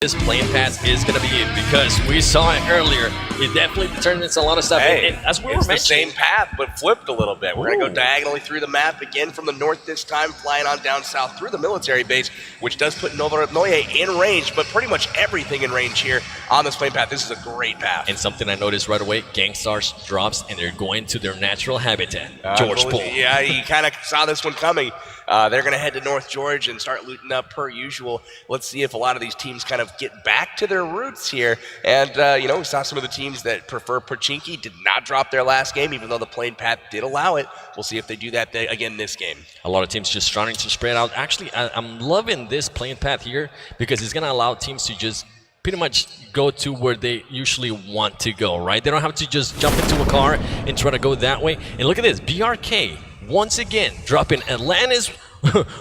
This playing pass is going to be it because we saw it earlier. It definitely determines a lot of stuff. Hey, and as we were it's the mentioning, same path, but flipped a little bit. We're going to go Ooh. diagonally through the map again from the north this time, flying on down south through the military base, which does put Nova Noye in range, but pretty much everything in range here on this playing path. This is a great path. And something I noticed right away, Gangstars drops, and they're going to their natural habitat, George Pool. Yeah, you kind of saw this one coming. They're going to head to North George and start looting up per usual. Let's see if a lot of these teams kind of get back to their roots here. And, we saw some of the teams that prefer Pochinki did not drop their last game, even though the playing path did allow it. We'll see if they do that again this game. A lot of teams just starting to spread out. Actually, I'm loving this playing path here because it's going to allow teams to just pretty much go to where they usually want to go, right? They don't have to just jump into a car and try to go that way. And look at this, BRK, once again, dropping Atlantis,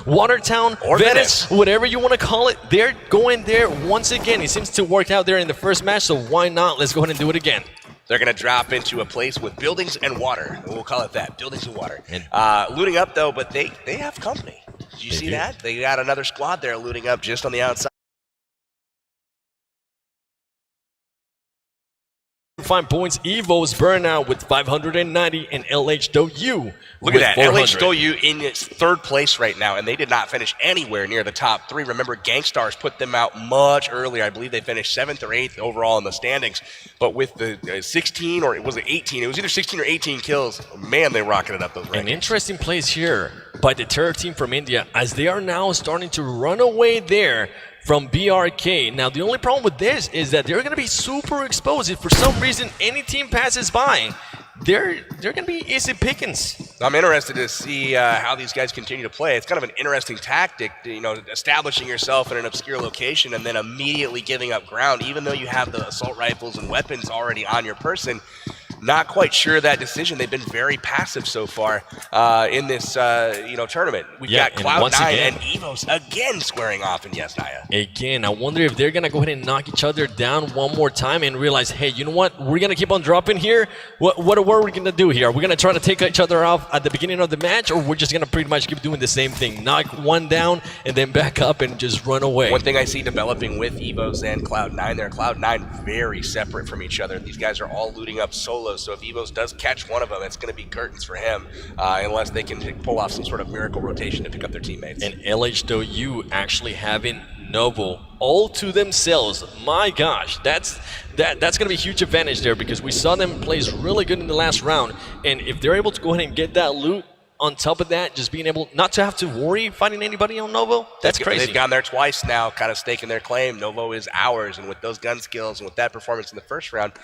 Watertown, or Venice, whatever you want to call it. They're going there once again. It seems to work out there in the first match, so why not? Let's go ahead and do it again. They're going to drop into a place with buildings and water. We'll call it that, buildings and water. Looting up, though, but they have company. Did you see that? They got another squad there looting up just on the outside. 5 points. Evo's burnout with 590 and LHW. Look at that. 400. LHW in its third place right now, and they did not finish anywhere near the top three. Remember, Gangstars put them out much earlier. I believe they finished 7th or 8th overall in the standings. But with the 16 or was it 18? It was either 16 or 18 kills. Man, they rocketed up those rankings. An interesting place here by the Terror team from India as they are now starting to run away there from BRK. Now, the only problem with this is that they're going to be super exposed. If for some reason any team passes by, they're going to be easy pickings. I'm interested to see how these guys continue to play. It's kind of an interesting tactic, establishing yourself in an obscure location and then immediately giving up ground, even though you have the assault rifles and weapons already on your person. Not quite sure of that decision. They've been very passive so far in this, tournament. We've got Cloud9 and Evos again squaring off, and yes, Naya. Again, I wonder if they're going to go ahead and knock each other down one more time and realize, hey, you know what? We're going to keep on dropping here. What are we going to do here? Are we going to try to take each other off at the beginning of the match, or we're just going to pretty much keep doing the same thing? Knock one down and then back up and just run away. One thing I see developing with Evos and Cloud9 there, Cloud9 very separate from each other. These guys are all looting up solos, so if Evos does catch one of them, it's going to be curtains for him unless they can pull off some sort of miracle rotation to pick up their teammates. And LHW actually having Novo all to themselves. My gosh, that's going to be a huge advantage there because we saw them play really good in the last round. And if they're able to go ahead and get that loot, on top of that, just being able not to have to worry fighting anybody on Novo, that's crazy. They've gone there twice now, kind of staking their claim. Novo is ours, and with those gun skills and with that performance in the first round,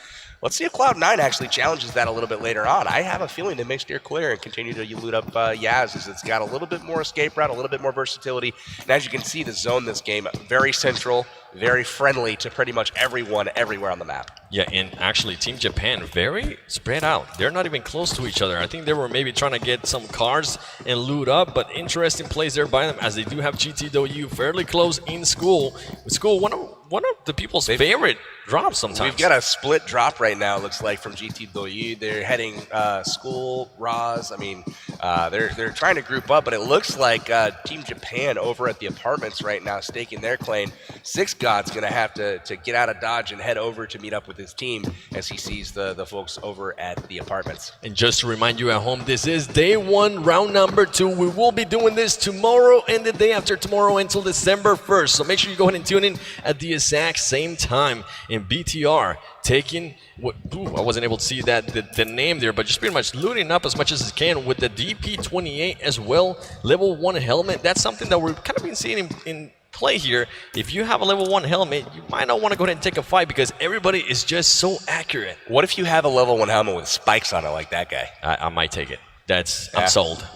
let's see if Cloud9 actually challenges that a little bit later on. I have a feeling they may steer clear and continue to loot up Yaz, as it's got a little bit more escape route, a little bit more versatility. And as you can see, the zone this game, very central, very friendly to pretty much everyone everywhere on the map. Yeah, and actually Team Japan, very spread out. They're not even close to each other. I think they were maybe trying to get some cars and loot up, but interesting plays there by them as they do have GTW fairly close in school. School, one of the people's favorite drops sometimes. We've got a split drop right now, looks like, from GTW. They're heading school, Roz. I mean, they're trying to group up, but it looks like Team Japan over at the apartments right now staking their claim. Six God's going to have to get out of Dodge and head over to meet up with his team as he sees the folks over at the apartments. And just to remind you at home, this is day 1, round number 2. We will be doing this tomorrow and the day after tomorrow until December 1st. So make sure you go ahead and tune in at the exact same time. In BTR taking I wasn't able to see that the name there, but just pretty much looting up as much as it can with the DP28 as well. Level 1 helmet. That's something that we're kind of been seeing in play here. If you have a level 1 helmet, you might not want to go ahead and take a fight because everybody is just so accurate. What if you have a level 1 helmet with spikes on it like that guy? I might take it. I'm sold.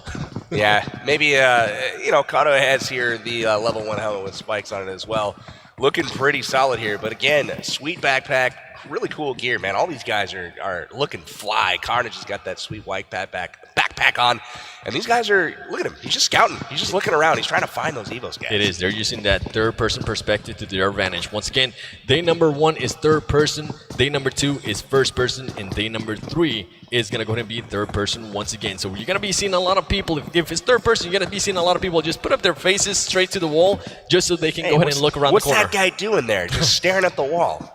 Yeah, maybe Kato has here the level 1 helmet with spikes on it as well. Looking pretty solid here, but again, sweet backpack, really cool gear, man. All these guys are looking fly. Carnage has got that sweet white backpack backpack on. And these guys are, look at him. He's just scouting. He's just looking around. He's trying to find those Evos guys. It is. They're using that third-person perspective to their advantage. Once again, day number 1 is third person. Day number 2 is first person. And day number 3 is going to go ahead and be third person once again. So you're going to be seeing a lot of people. If it's third person, you're going to be seeing a lot of people just put up their faces straight to the wall just so they can go ahead and look around the corner. What's that guy doing there? Just staring at the wall.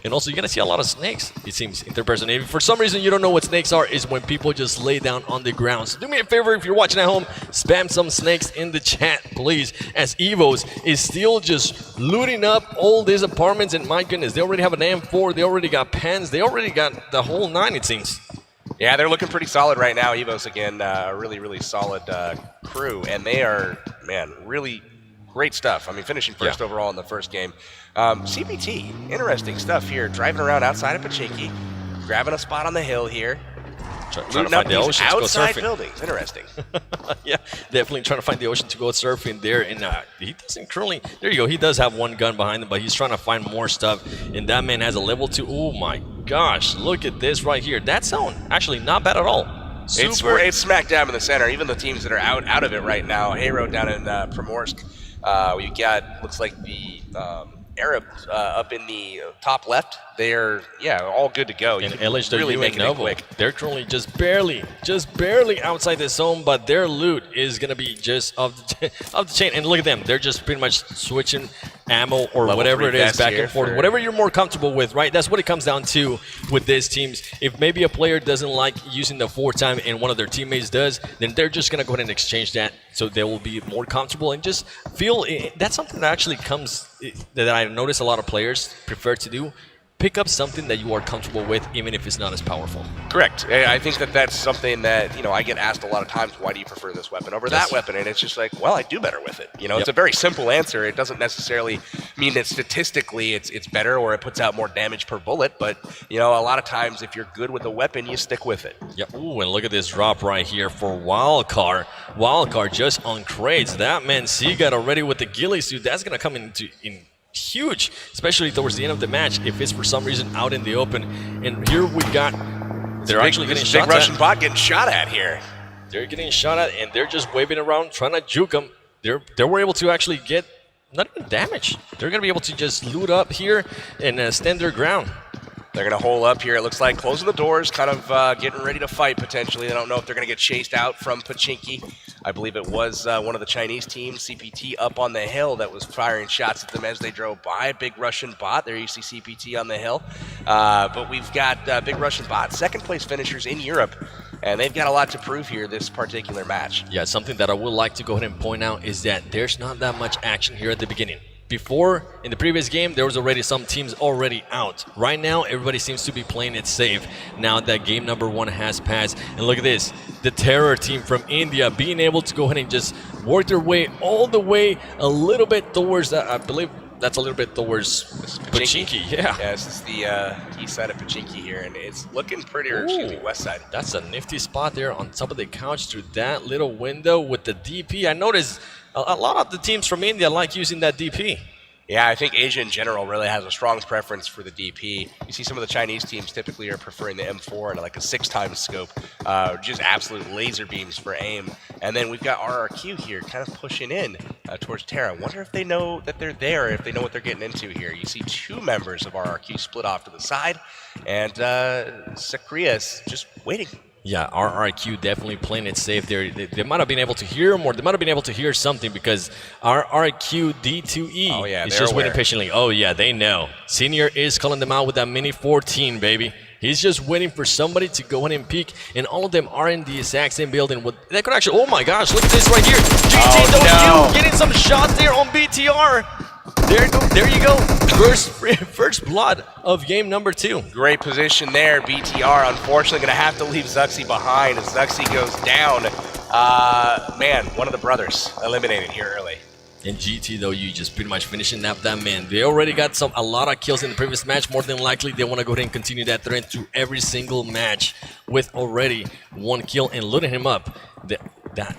And also, you're going to see a lot of snakes, it seems, in third person. If for some reason you don't know what snakes are, is when people just lay down on the ground. So do me a favor, if you're watching at home, spam some snakes in the chat, please, as Evos is still just looting up all these apartments. And my goodness, they already have an M4, they already got pens, they already got the whole 9, it seems. Yeah, they're looking pretty solid right now. Evos, again, a really, really solid crew. And they are, man, really great stuff. I mean, finishing first overall in the first game. CPT, interesting stuff here. Driving around outside of Pubg, grabbing a spot on the hill here. Trying to find the ocean to go outside surfing. buildings. Interesting. Yeah, definitely trying to find the ocean to go surfing there. And he doesn't currently. There you go. He does have one gun behind him, but he's trying to find more stuff. And that man has a level 2. Oh my gosh! Look at this right here. That zone actually not bad at all. It's smack dab in the center. Even the teams that are out of it right now. Hayro down in Primorsk. We got, looks like the Arab up in the top left. They're, all good to go. And LHW really and Novo, they're currently just barely outside the zone, but their loot is going to be just off the chain. And look at them. They're just pretty much switching ammo or Level whatever it is back and forth. Whatever you're more comfortable with, right? That's what it comes down to with these teams. If maybe a player doesn't like using the 4-time and one of their teammates does, then they're just going to go ahead and exchange that so they will be more comfortable and just feel that's something that actually comes that I notice a lot of players prefer to do. Pick up something that you are comfortable with, even if it's not as powerful. Correct. I think that's something that, I get asked a lot of times, why do you prefer this weapon over that weapon? And it's just like, well, I do better with it. It's a very simple answer. It doesn't necessarily mean that statistically it's better or it puts out more damage per bullet. But, a lot of times if you're good with a weapon, you stick with it. Yep. Ooh, and look at this drop right here for Wildcard. Wildcard just on crates. That man, C got already with the ghillie suit. That's going to come in huge, especially towards the end of the match if it's for some reason out in the open. And here we got, they're actually getting shot at. Big Russian bot getting shot at here. They're getting shot at, and they're just waving around, trying to juke them. They were able to actually get not even damage. They're going to be able to just loot up here and stand their ground. They're going to hole up here, it looks like, closing the doors, kind of getting ready to fight potentially. They don't know if they're going to get chased out from Pubg. I believe it was one of the Chinese teams, CPT, up on the hill that was firing shots at them as they drove by. Big Russian bot. There you see CPT on the hill. But we've got Big Russian bot, second-place finishers in Europe, and they've got a lot to prove here this particular match. Yeah, something that I would like to go ahead and point out is that there's not that much action here at the beginning. Before, in the previous game, there was already some teams already out. Right now, everybody seems to be playing it safe now that game number 1 has passed. And look at this, the Terror team from India being able to go ahead and just work their way all the way a little bit towards, I believe that's a little bit towards Pubg. Yeah, this is the east side of Pubg here, and it's looking pretty, or excuse me, west side. That's a nifty spot there on top of the couch through that little window with the DP. I noticed a lot of the teams from India like using that DP. Yeah, I think Asia in general really has a strong preference for the DP. You see some of the Chinese teams typically are preferring the M4 and like a 6-time scope, just absolute laser beams for aim. And then we've got RRQ here kind of pushing in towards Terra. I wonder if they know that they're there, if they know what they're getting into here. You see 2 members of RRQ split off to the side, and Sakria's just waiting. Yeah, RRQ definitely playing it safe there. They might have been able to hear more. They might have been able to hear something because RRQ D2E is just waiting patiently. Oh, yeah, they know. Senior is calling them out with that Mini 14, baby. He's just waiting for somebody to go in and peek, and all of them are in the exact same building. That could actually, oh my gosh, look at this right here. GTW getting some shots there on BTR. There you go. First blood of game number 2. Great position there. BTR unfortunately going to have to leave Zuxi behind as Zuxi goes down. Man, one of the brothers eliminated here early. And GT, though, you just pretty much finishing up that man. They already got a lot of kills in the previous match. More than likely, they want to go ahead and continue that trend through every single match with already 1 kill and looting him up.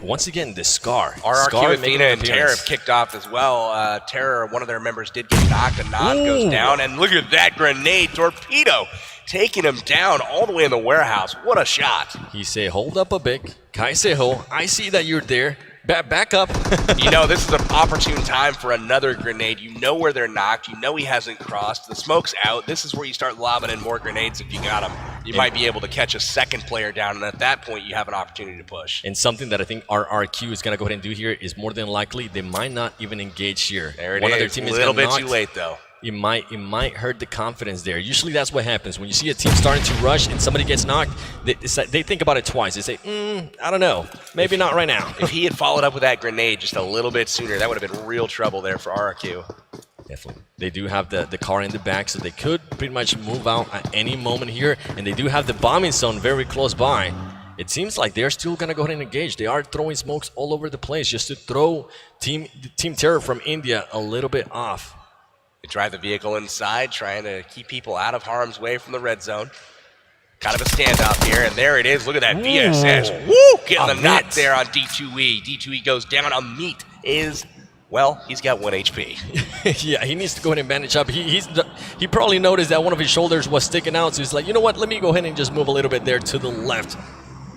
Once again, the Scar. RRQ, Athena, and Terror have kicked off as well. Terror, one of their members did get knocked. A nod goes down, and look at that grenade torpedo. taking him down all the way in the warehouse. What a shot. He say, hold up a bit. Kaiseho, I see that you're there. Back up. You know, this is an opportune time for another grenade. You know where they're knocked. You know he hasn't crossed. The smoke's out. This is where you start lobbing in more grenades if you got them. You might be able to catch a second player down, and at that point, you have an opportunity to push. And something that I think RRQ is going to go ahead and do here is more than likely they might not even engage here. There it One is. Other team a little bit too late, though. It might hurt the confidence there. Usually that's what happens. When you see a team starting to rush and somebody gets knocked, they think about it twice. They say, I don't know. Maybe not right now. If he had followed up with that grenade just a little bit sooner, that would have been real trouble there for RRQ. Definitely. They do have the car in the back, so they could pretty much move out at any moment here. And they do have the bombing zone very close by. It seems like they're still going to go ahead and engage. They are throwing smokes all over the place just to throw Team Terror from India a little bit off. They drive the vehicle inside, trying to keep people out of harm's way from the red zone. Kind of a standoff here, and there it is. Look at that VSS. Woo! Getting the knock there on D2E. D2E goes down. Amit is, well, he's got 1 HP. Yeah, he needs to go ahead and bandage up. He probably noticed that one of his shoulders was sticking out, so he's like, you know what, let me go ahead and just move a little bit there to the left.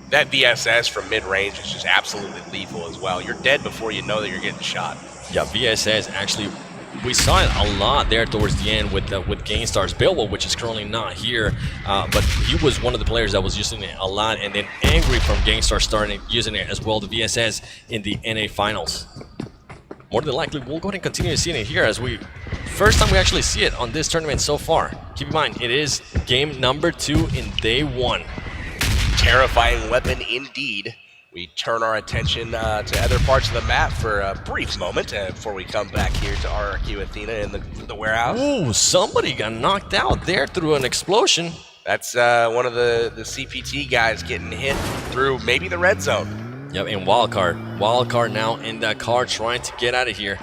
That VSS from mid-range is just absolutely lethal as well. You're dead before you know that you're getting shot. Yeah, VSS actually, we saw it a lot there towards the end with Gainstar's Bilbo, which is currently not here, but he was one of the players that was using it a lot, and then Angry from Gainstar started using it as well, the VSS in the NA Finals. More than likely, we'll go ahead and continue seeing it here as first time we actually see it on this tournament so far. Keep in mind, it is game number 2 in day 1. Terrifying weapon indeed. We turn our attention to other parts of the map for a brief moment before we come back here to RRQ Athena in the warehouse. Ooh, somebody got knocked out there through an explosion. That's one of the CPT guys getting hit through maybe the red zone. Yep, and Wildcard now in that car trying to get out of here.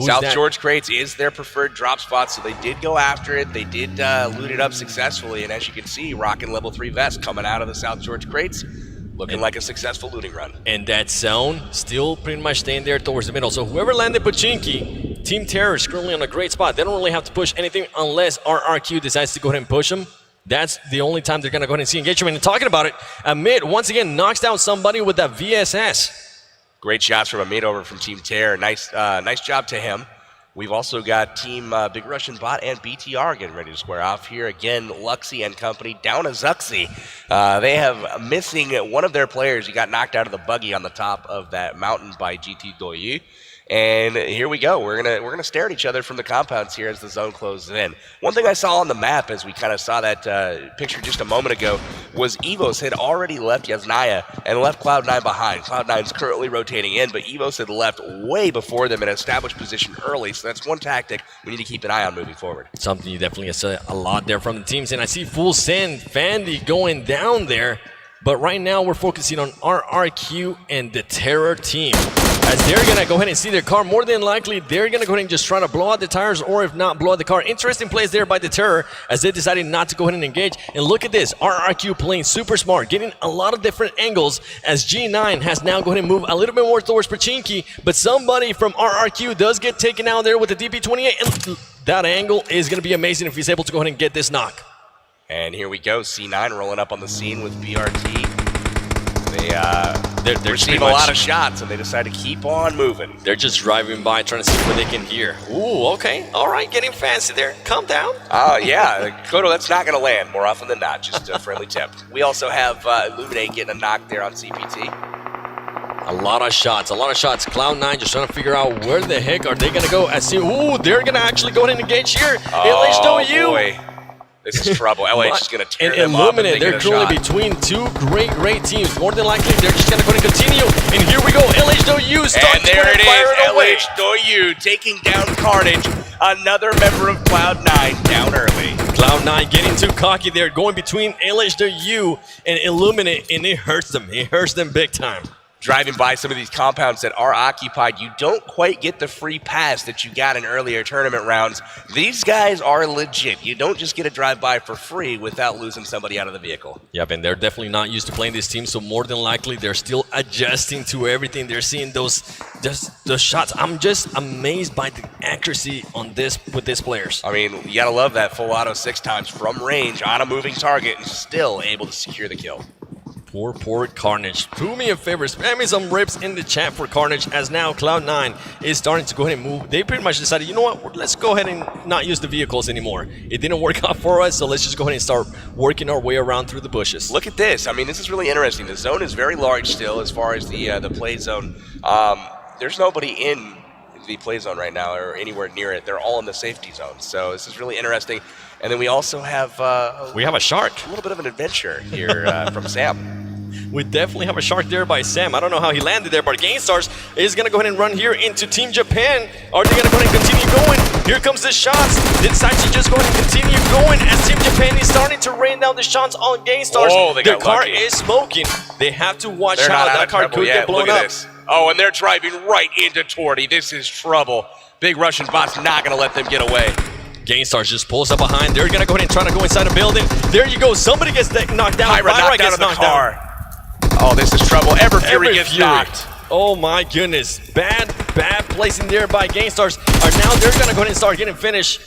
South George Crates is their preferred drop spot, so they did go after it. They did loot it up successfully, and as you can see, rocking level 3 vest coming out of the South George Crates, looking like a successful looting run. And that zone still pretty much staying there towards the middle. So whoever landed Pachinki, Team Terror is currently on a great spot. They don't really have to push anything unless RRQ decides to go ahead and push them. That's the only time they're going to go ahead and see engagement. And talking about it, Amit once again knocks down somebody with that VSS. Great shots from Amit over from Team Terror. Nice job to him. We've also got Team Big Russian Bot and BTR getting ready to square off here. Again, Luxy and company down to Zuxi. They have missing one of their players. He got knocked out of the buggy on the top of that mountain by GT Doyi. And here we go. We're gonna stare at each other from the compounds here as the zone closes in. One thing I saw on the map as we kind of saw that picture just a moment ago was Evos had already left Yasnaya and left Cloud9 behind. Cloud9's currently rotating in, but Evos had left way before them and established position early. So that's one tactic we need to keep an eye on moving forward. Something you definitely see a lot there from the teams. And I see Full Send, Fandy going down there. But right now we're focusing on RRQ and the Terror team. As they're going to go ahead and see their car, more than likely they're going to go ahead and just try to blow out the tires, or if not, blow out the car. Interesting plays there by the Terror as they decided not to go ahead and engage. And look at this, RRQ playing super smart, getting a lot of different angles as G9 has now go ahead and move a little bit more towards Pachinki, but somebody from RRQ does get taken out there with the DP28, and that angle is going to be amazing if he's able to go ahead and get this knock. And here we go, C9 rolling up on the scene with BRT. They're receiving a lot of shots, and they decide to keep on moving. They're just driving by, trying to see what they can hear. Ooh, okay, all right, getting fancy there. Calm down. Yeah, Kodo, that's not going to land more often than not, just a friendly tip. We also have Illuminate getting a knock there on CPT. A lot of shots. Cloud9 just trying to figure out where the heck are they going to go. Ooh, they're going to actually go ahead and engage here. LHW. Boy. This is trouble. LH is going to tear them up. And they're currently between two great teams. More than likely, they're just going to go and continue. And here we go. LHW starts and there it is. LHW taking down Carnage. Another member of Cloud9 down early. Cloud9 getting too cocky there, going between LHW and Illuminate, and it hurts them. It hurts them big time. driving by some of these compounds that are occupied, you don't quite get the free pass that you got in earlier tournament rounds. These guys are legit. You don't just get a drive-by for free without losing somebody out of the vehicle. Yep, and they're definitely not used to playing this team, so more than likely they're still adjusting to everything. They're seeing those shots. I'm just amazed by the accuracy on this with these players. I mean, you gotta love that full auto 6 times from range on a moving target and still able to secure the kill. Poor Carnage. Do me a favor, spam me some rips in the chat for Carnage, as now Cloud9 is starting to go ahead and move. They pretty much decided, you know what, let's go ahead and not use the vehicles anymore. It didn't work out for us, so let's just go ahead and start working our way around through the bushes. Look at this. I mean, this is really interesting. The zone is very large still as far as the play zone. There's nobody in the play zone right now or anywhere near it. They're all in the safety zone. So this is really interesting. And then we also have a shark. A little bit of an adventure here from Sam. We definitely have a shark there by Sam. I don't know how he landed there, but GameStars is going to go ahead and run here into Team Japan. Are they going to go ahead and continue going? Here comes the shots. They decide to just go ahead and continue going as Team Japan is starting to rain down the shots on GameStars. Oh, their car is smoking. They have to watch out. That car could get blown up. This. Oh, and they're driving right into Torty. This is trouble. Big Russian bot's not going to let them get away. GameStars just pulls up behind. They're going to go ahead and try to go inside a building. There you go. Somebody gets knocked down. Pyra gets knocked down. Oh, this is trouble. Everfury gets knocked. Oh my goodness. Bad placing there by GameStars. Now they're going to go ahead and start getting finished.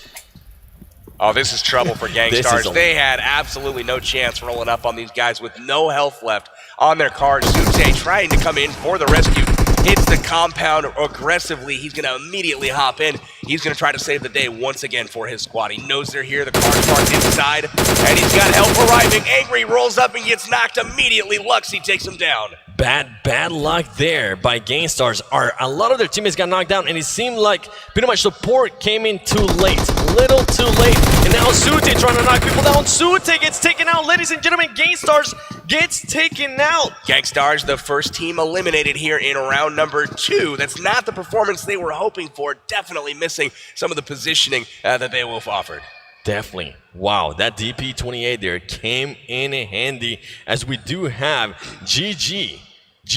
Oh, this is trouble for GameStars. They had absolutely no chance rolling up on these guys with no health left on their car. Sute trying to come in for the rescue. Hits the compound aggressively. He's going to immediately hop in. He's going to try to save the day once again for his squad. He knows they're here. The car's parked inside, and he's got help arriving. Angry rolls up and gets knocked immediately. Luxy takes him down. Bad luck there by GameStars. A lot of their teammates got knocked down, and it seemed like pretty much support came in too late. Little too late. And now Sute trying to knock people down. Sute gets taken out. Ladies and gentlemen, GameStars gets taken out. GameStars, the first team eliminated here in round number 2. That's not the performance they were hoping for. Definitely missing some of the positioning that Beowulf offered. Definitely. Wow, that DP28 there came in handy, as we do have GG.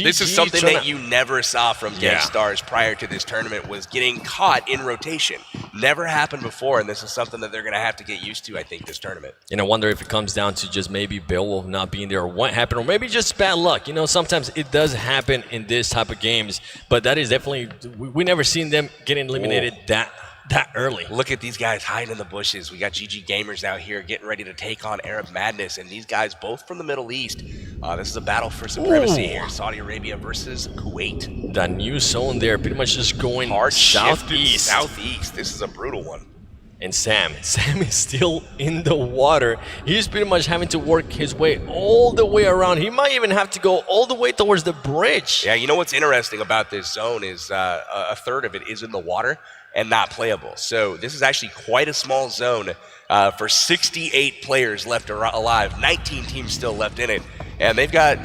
This is something that you never saw from GameStars prior to this tournament, was getting caught in rotation. Never happened before, and this is something that they're going to have to get used to, I think, this tournament. And I wonder if it comes down to just maybe Beowulf not being there, or what happened, or maybe just bad luck. You know, sometimes it does happen in this type of games, but that is definitely, we never seen them getting eliminated that early. Look at these guys hiding in the bushes. We got GG Gamers out here getting ready to take on Arab Madness, and these guys both from the Middle East. This is a battle for supremacy here. Saudi Arabia versus Kuwait. That new zone there, pretty much just going southeast. This is a brutal one. And Sam is still in the water. He's pretty much having to work his way all the way around. He might even have to go all the way towards the bridge. Yeah, you know what's interesting about this zone is a third of it is in the water and not playable. So this is actually quite a small zone for 68 players left alive. 19 teams still left in it. And they've got,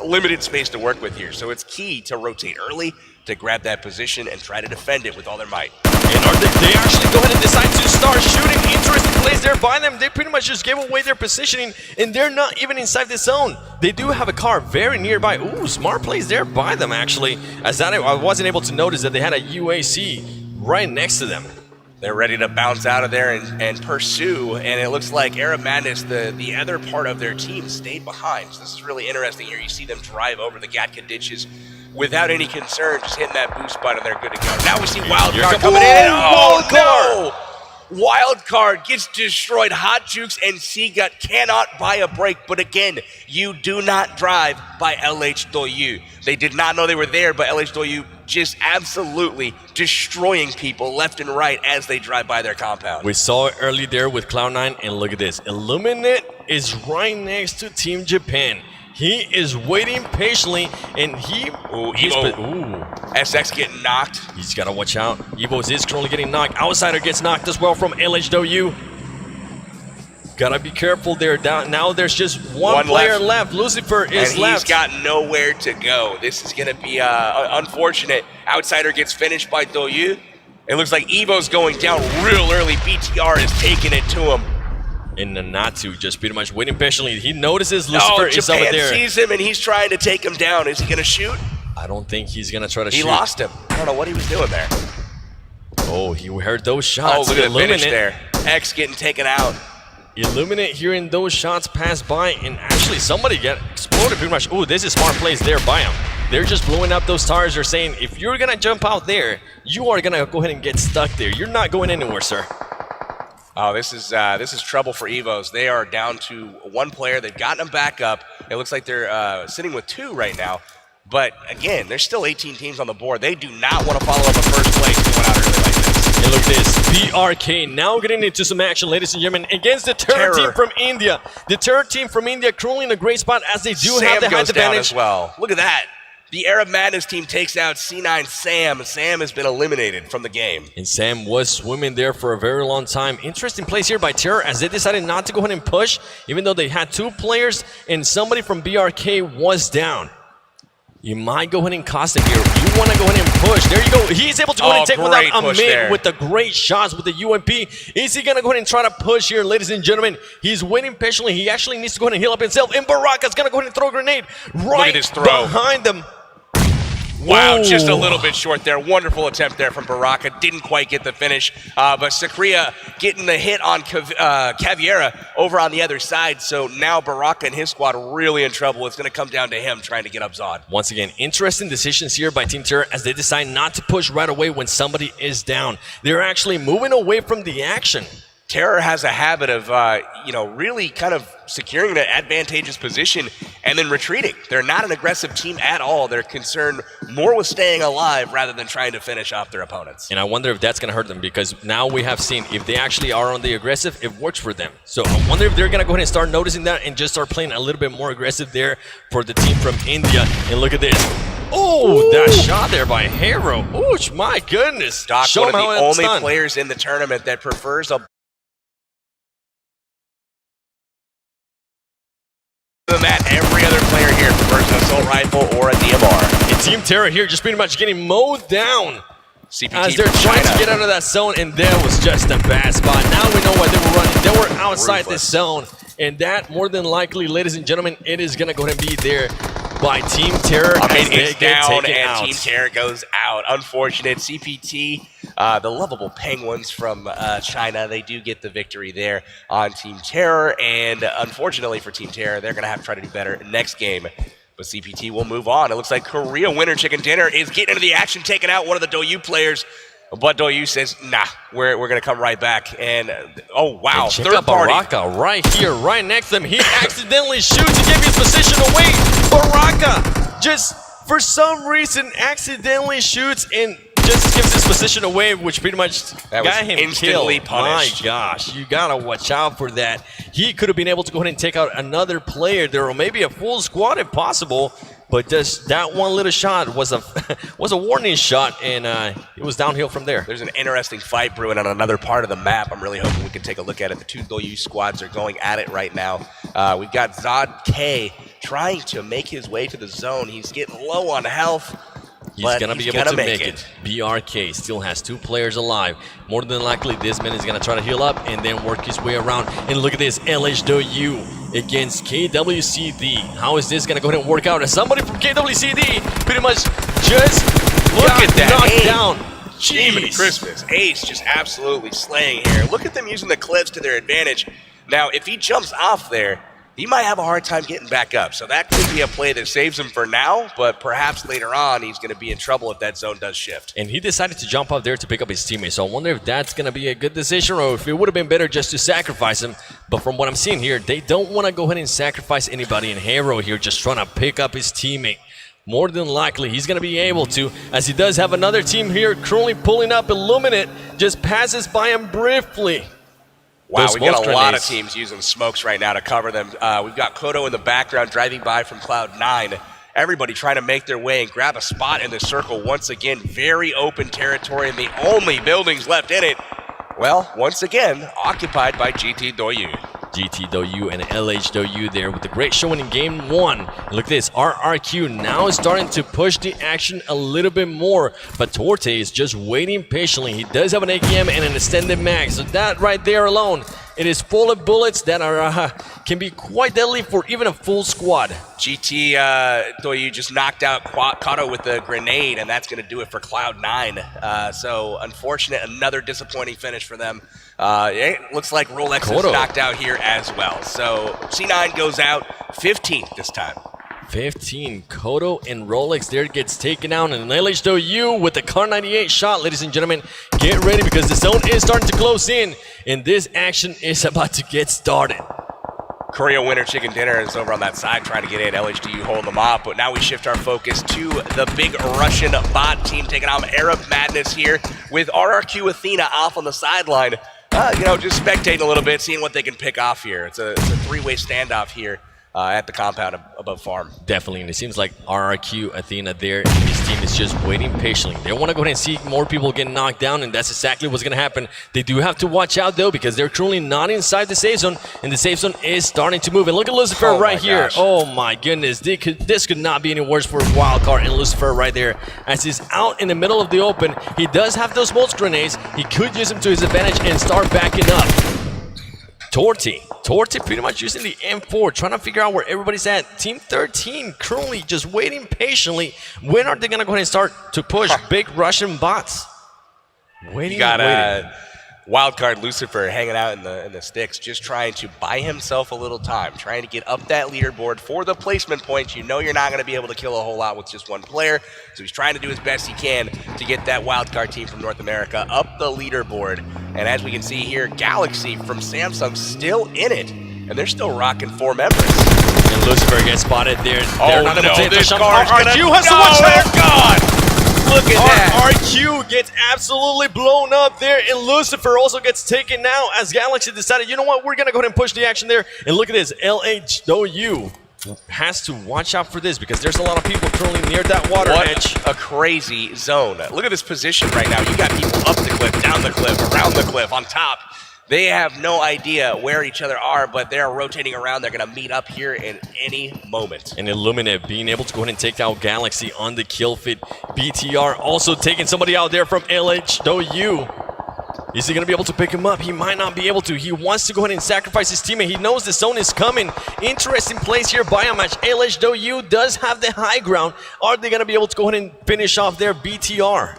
limited space to work with here. So it's key to rotate early, to grab that position and try to defend it with all their might. And they actually go ahead and decide to start shooting. Interesting plays there by them. They pretty much just gave away their positioning, and they're not even inside the zone. They do have a car very nearby. Ooh, smart plays there by them, actually. As that, I wasn't able to notice that they had a UAC right next to them. They're ready to bounce out of there and pursue, and it looks like Arab Madness, the other part of their team, stayed behind. So this is really interesting here. You see them drive over the Gatka ditches without any concern, just hitting that boost button, they're good to go. Now we see Wildcard coming in. Oh, no! Wildcard gets destroyed. Hot Jukes and Seagut cannot buy a break, but again, you do not drive by LH Doyu. They did not know they were there, but LH Doyu just absolutely destroying people left and right as they drive by their compound. We saw it early there with Cloud9, and look at this. Illuminate is right next to Team Japan. He is waiting patiently, and SX getting knocked. He's got to watch out. Evo is currently getting knocked. Outsider gets knocked as well from LHW. Gotta be careful there. Now there's just one player left. Lucifer is left. He's got nowhere to go. This is going to be unfortunate. Outsider gets finished by Doyu. It looks like Evo's going down real early. BTR is taking it to him. And Nanatu just pretty much waiting patiently. He notices Lucifer is over there. Japan sees him, and he's trying to take him down. Is he going to shoot? I don't think he's going to try to shoot. He lost him. I don't know what he was doing there. Oh, he heard those shots. Oh, look at the finish there. X getting taken out. Illuminate hearing those shots pass by, and actually somebody get exploded pretty much. Oh, this is smart plays there by him. They're just blowing up those towers. They're saying, if you're going to jump out there, you are going to go ahead and get stuck there. You're not going anywhere, sir. Oh, this is trouble for Evos. They are down to one player. They've gotten them back up. It looks like they're sitting with 2 right now. But again, there's still 18 teams on the board. They do not want to follow up a first place going out early like this. And look at this, BRK now getting into some action, ladies and gentlemen, against the Terror team from India. The Terror team from India currently in a great spot as they do have the height advantage as well. Look at that. The Arab Madness team takes out C9 Sam. Sam has been eliminated from the game. And Sam was swimming there for a very long time. Interesting place here by Terror as they decided not to go ahead and push, even though they had 2 players and somebody from BRK was down. You might go ahead and cost him here. You want to go ahead and push. There you go. He's able to go ahead and take one out a mid with the great shots with the UMP. Is he going to go ahead and try to push here, ladies and gentlemen? He's waiting patiently. He actually needs to go ahead and heal up himself. And Baraka's going to go ahead and throw a grenade right behind them. Wow, just a little bit short there. Wonderful attempt there from Baraka. Didn't quite get the finish. But Sakria getting the hit on Caviera over on the other side. So now Baraka and his squad are really in trouble. It's going to come down to him trying to get up Zod. Once again, interesting decisions here by Team Terror as they decide not to push right away when somebody is down. They're actually moving away from the action. Terror has a habit of, really kind of securing an advantageous position and then retreating. They're not an aggressive team at all. They're concerned more with staying alive rather than trying to finish off their opponents. And I wonder if that's going to hurt them because now we have seen if they actually are on the aggressive, it works for them. So I wonder if they're going to go ahead and start noticing that and just start playing a little bit more aggressive there for the team from India. And look at this. Oh, that shot there by Hero. Ooh, my goodness. Doc, one of the only players in the tournament that prefers a than that, every other player here prefers an assault rifle or a DMR. And Team Terror here just pretty much getting mowed down CPT as they're trying to get out of that zone, and that was just a bad spot. Now we know why they were running. They were outside this zone, and that more than likely, ladies and gentlemen, it is going to go ahead and be there by Team Terror. It's down and Team Terror goes out. Unfortunate. CPT, the lovable Penguins from China, they do get the victory there on Team Terror. And unfortunately for Team Terror, they're going to have to try to do better next game. But CPT will move on. It looks like Korea winner Chicken Dinner is getting into the action, taking out one of the Doyu players. But Doyu says, nah, we're going to come right back. And, oh, wow, and third party. Baraka right here, right next to him. He accidentally shoots and gives his position away. Baraka just, for some reason, accidentally shoots and just gives his position away, which pretty much got him instantly killed. Punished. My gosh, you got to watch out for that. He could have been able to go ahead and take out another player there, or maybe a full squad if possible. But just that one little shot was a warning shot, and it was downhill from there. There's an interesting fight brewing on another part of the map. I'm really hoping we can take a look at it. The 2 Doyu squads are going at it right now. We've got Zod K trying to make his way to the zone. He's getting low on health. He's going to be able to make it. BRK still has 2 players alive. More than likely, this man is going to try to heal up and then work his way around. And look at this, LHW against KWCD. How is this going to go ahead and work out? As somebody from KWCD pretty much just knocked down. Jeez. Christmas. Ace just absolutely slaying here. Look at them using the cliffs to their advantage. Now, if he jumps off there, he might have a hard time getting back up. So that could be a play that saves him for now, but perhaps later on he's going to be in trouble if that zone does shift. And he decided to jump up there to pick up his teammate. So I wonder if that's going to be a good decision or if it would have been better just to sacrifice him. But from what I'm seeing here, they don't want to go ahead and sacrifice anybody. And Hero here just trying to pick up his teammate. More than likely, he's going to be able to, as he does have another team here currently pulling up. Illuminate just passes by him briefly. Wow, we've got a lot of teams using smokes right now to cover them. We've got Kodo in the background driving by from Cloud9. Everybody trying to make their way and grab a spot in the circle. Once again, very open territory and the only buildings left in it, well, once again, occupied by GT Doyu. GT Doyu and LH Doyu there with the great showing in game 1. And look at this, RRQ now is starting to push the action a little bit more, but Torte is just waiting patiently. He does have an AKM and an extended mag, so that right there alone It is full of bullets that are can be quite deadly for even a full squad. GT Doyu just knocked out Kato with a grenade, and that's going to do it for Cloud9. So unfortunate, another disappointing finish for them. It looks like Rolex is knocked out here as well. So C9 goes out 15th this time. 15. Kodo and Rolex there gets taken out, and LHW with the Car 98 shot. Ladies and gentlemen, get ready because the zone is starting to close in, and this action is about to get started. Korea Winter Chicken Dinner is over on that side trying to get in. LHDU holding them off, but now we shift our focus to the big Russian bot team taking on Arab Madness here with RRQ Athena off on the sideline. Just spectating a little bit, seeing what they can pick off here. It's a three-way standoff here at the compound above farm. Definitely, and it seems like RRQ Athena there and his team is just waiting patiently. They want to go ahead and see more people get knocked down, and that's exactly what's going to happen. They do have to watch out, though, because they're currently not inside the safe zone, and the safe zone is starting to move. And look at Lucifer right here. Gosh. Oh, my goodness. This could not be any worse for Wildcard and Lucifer right there. As he's out in the middle of the open, he does have those smoke grenades. He could use them to his advantage and start backing up. Torti pretty much using the M4, trying to figure out where everybody's at. Team 13 currently just waiting patiently. When are they going to go ahead and start to push big Russian bots? Waiting. You got Wildcard Lucifer hanging out in the sticks, just trying to buy himself a little time, trying to get up that leaderboard for the placement points. You know you're not going to be able to kill a whole lot with just one player, so he's trying to do his best he can to get that Wildcard team from North America up the leaderboard. And as we can see here, Galaxy from Samsung still in it, and they're still rocking 4 members. And Lucifer gets spotted there. Oh no, this car's RRQ has to watch out. They're gone. Look at that. RRQ gets absolutely blown up there, and Lucifer also gets taken out as Galaxy decided, you know what, we're going to go ahead and push the action there. And look at this, LHW has to watch out for this because there's a lot of people currently near that water edge. A crazy zone. Look at this position right now. You got people up the cliff, down the cliff, around the cliff, on top. They have no idea where each other are, but they're rotating around. They're going to meet up here in any moment. And Illuminate being able to go ahead and take out Galaxy on the kill fit. BTR also taking somebody out there from LHW. Is he going to be able to pick him up? He might not be able to. He wants to go ahead and sacrifice his teammate. He knows the zone is coming. Interesting place here, Biomatch. LHW does have the high ground. Are they going to be able to go ahead and finish off their BTR?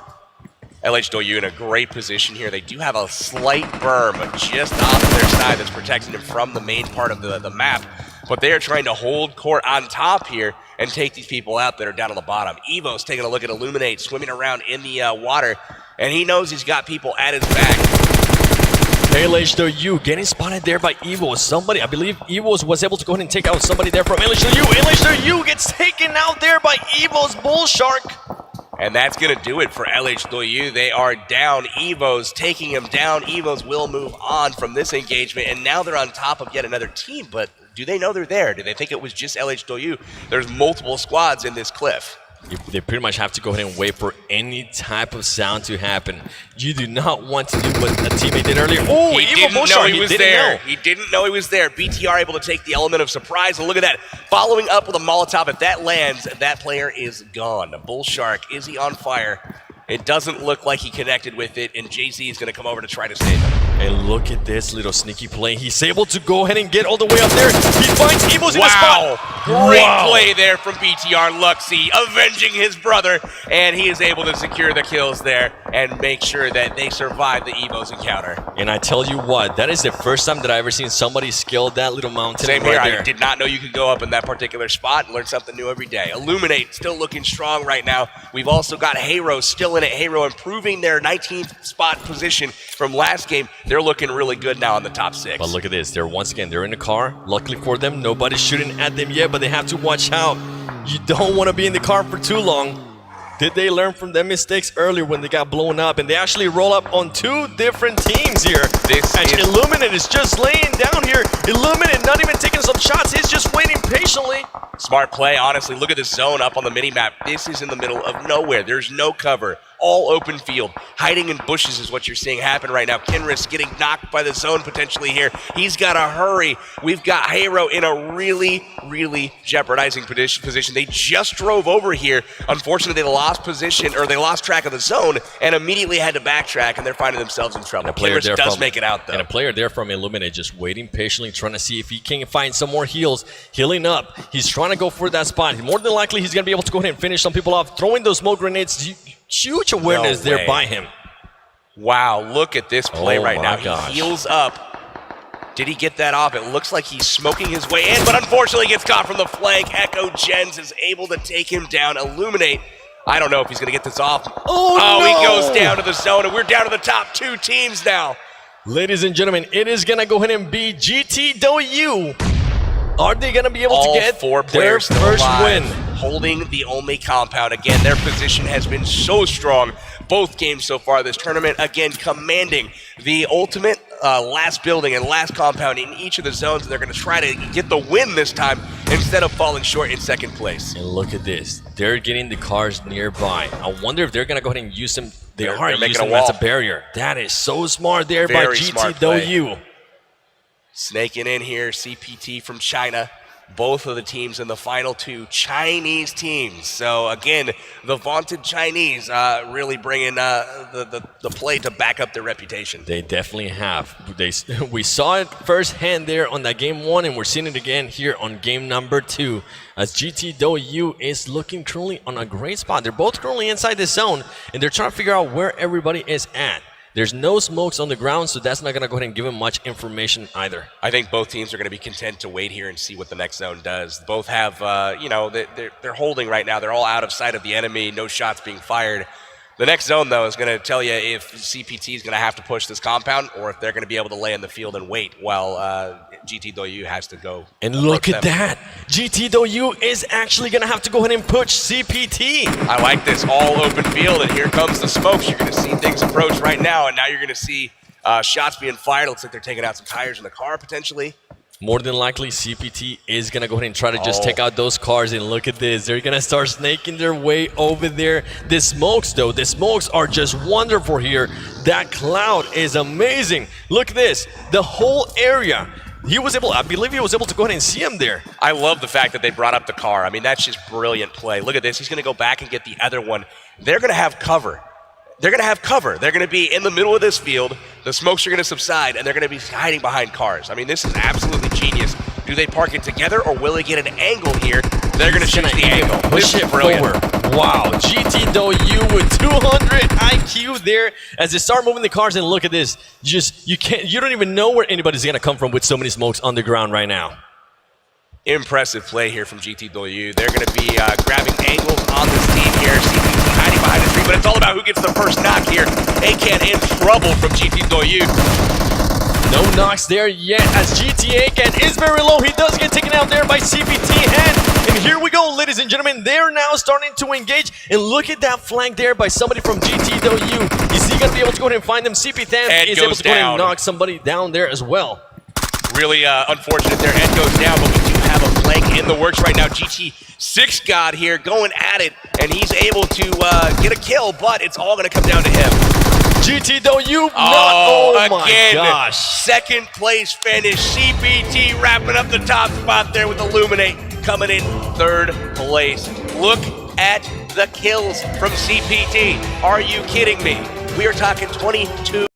LHW in a great position here. They do have a slight berm just off of their side that's protecting them from the main part of the map. But they are trying to hold court on top here and take these people out that are down on the bottom. Evo's taking a look at Illuminate, swimming around in the water, and he knows he's got people at his back. LHW getting spotted there by Evo. Somebody, I believe Evo was able to go ahead and take out somebody there from LHW. LHW gets taken out there by Evo's Bull Shark. And that's going to do it for LHW. They are down. Evo's taking them down. Evo's will move on from this engagement, and now they're on top of yet another team. But do they know they're there? Do they think it was just LHW? There's multiple squads in this cliff. They pretty much have to go ahead and wait for any type of sound to happen. You do not want to do what a teammate did earlier. Oh, he didn't know he was there. He didn't know he was there. BTR able to take the element of surprise. And look at that. Following up with a Molotov. If that lands, that player is gone. Bull Shark, is he on fire? It doesn't look like he connected with it, and JZ is going to come over to try to save him. And look at this little sneaky play. He's able to go ahead and get all the way up there. He finds Evo's in the spot. Great play there from BTR Luxy, avenging his brother, and he is able to secure the kills there and make sure that they survive the Evo's encounter. And I tell you what, that is the first time that I've ever seen somebody scale that little mountain. Same here. I did not know you could go up in that particular spot and learn something new every day. Illuminate still looking strong right now. We've also got Hero still in it. Hero improving their 19th spot position from last game. They're looking really good now on the top 6. But look at this. They're once again, they're in the car. Luckily for them, nobody's shooting at them yet, but they have to watch out. You don't want to be in the car for too long. Did they learn from their mistakes earlier when they got blown up? And they actually roll up on 2 different teams here. Illuminate is just laying down here. Illuminate not even taking some shots. He's just waiting patiently. Smart play, honestly. Look at this zone up on the mini-map. This is in the middle of nowhere. There's no cover. all open field. Hiding in bushes is what you're seeing happen right now. Kinris getting knocked by the zone potentially here. He's got to hurry. We've got Hero in a really, really jeopardizing position. They just drove over here. Unfortunately, they lost position, or they lost track of the zone and immediately had to backtrack, and they're finding themselves in trouble. Kinris does make it out, though. And a player there from Illuminate just waiting patiently, trying to see if he can find some more heals, healing up. He's trying to go for that spot. More than likely, he's going to be able to go ahead and finish some people off. Throwing those smoke grenades, huge awareness there by him. Wow, look at this play right now. Gosh. He heals up. Did he get that off? It looks like he's smoking his way in, but unfortunately gets caught from the flank. Echo Gens is able to take him down. Illuminate, I don't know if he's going to get this off. No. He goes down to the zone, and we're down to the top 2 teams now. Ladies and gentlemen, it is going to go ahead and be GTW. Are they going to be able to get 4 their players first win? Holding the only compound. Again, their position has been so strong both games so far this tournament. Again, commanding the ultimate last building and last compound in each of the zones. And they're going to try to get the win this time instead of falling short in second place. And look at this. They're getting the cars nearby. I wonder if they're going to go ahead and use them. They're using them as a barrier. That is so smart there by GTW. Snaking in here, CPT from China. Both of the teams in the final 2 Chinese teams. So again, the vaunted Chinese really bringing the play to back up their reputation. They definitely have. We saw it firsthand there on that game 1, and we're seeing it again here on game number 2. As GTW is looking currently on a great spot. They're both currently inside the zone, and they're trying to figure out where everybody is at. There's no smokes on the ground, so that's not going to go ahead and give him much information either. I think both teams are going to be content to wait here and see what the next zone does. Both have, they're holding right now. They're all out of sight of the enemy, no shots being fired. The next zone, though, is going to tell you if CPT is going to have to push this compound or if they're going to be able to lay in the field and wait while GTW has to go. And look at that. GTW is actually going to have to go ahead and push CPT. I like this all open field, and here comes the smokes. You're going to see things approach right now, and now you're going to see shots being fired. Looks like they're taking out some tires in the car, potentially. More than likely, CPT is going to go ahead and try to just take out those cars. And look at this. They're going to start snaking their way over there. The smokes, though, the smokes are just wonderful here. That cloud is amazing. Look at this. The whole area. I believe he was able to go ahead and see him there. I love the fact that they brought up the car. I mean, that's just brilliant play. Look at this. He's going to go back and get the other one. They're going to have cover. They're going to have cover. They're going to be in the middle of this field. The smokes are going to subside, and they're going to be hiding behind cars. I mean, this is absolutely genius. Do they park it together, or will they get an angle here? They're going to choose the angle. Push it forward. Wow, GTW with 200 IQ there as they start moving the cars. And look at this. You don't even know where anybody's going to come from with so many smokes on the ground right now. Impressive play here from GTW. They're going to be grabbing angles on this team here. CPT hiding behind the tree, but it's all about who gets the first knock here. ACAN in trouble from GTW. No knocks there yet as GT8 is very low. He does get taken out there by CPT and here we go, ladies and gentlemen. They're now starting to engage, and look at that flank there by somebody from GTW. Is he going to be able to go ahead and find them? CPT is able to go ahead and knock somebody down there as well. Really unfortunate there. Ed goes down, but we do have a flank in the works right now. GT6 God here going at it, and he's able to get a kill, but it's all going to come down to him. GTW, oh my gosh. Second place finish. CPT wrapping up the top spot there with Illuminate coming in third place. Look at the kills from CPT. Are you kidding me? We are talking 22.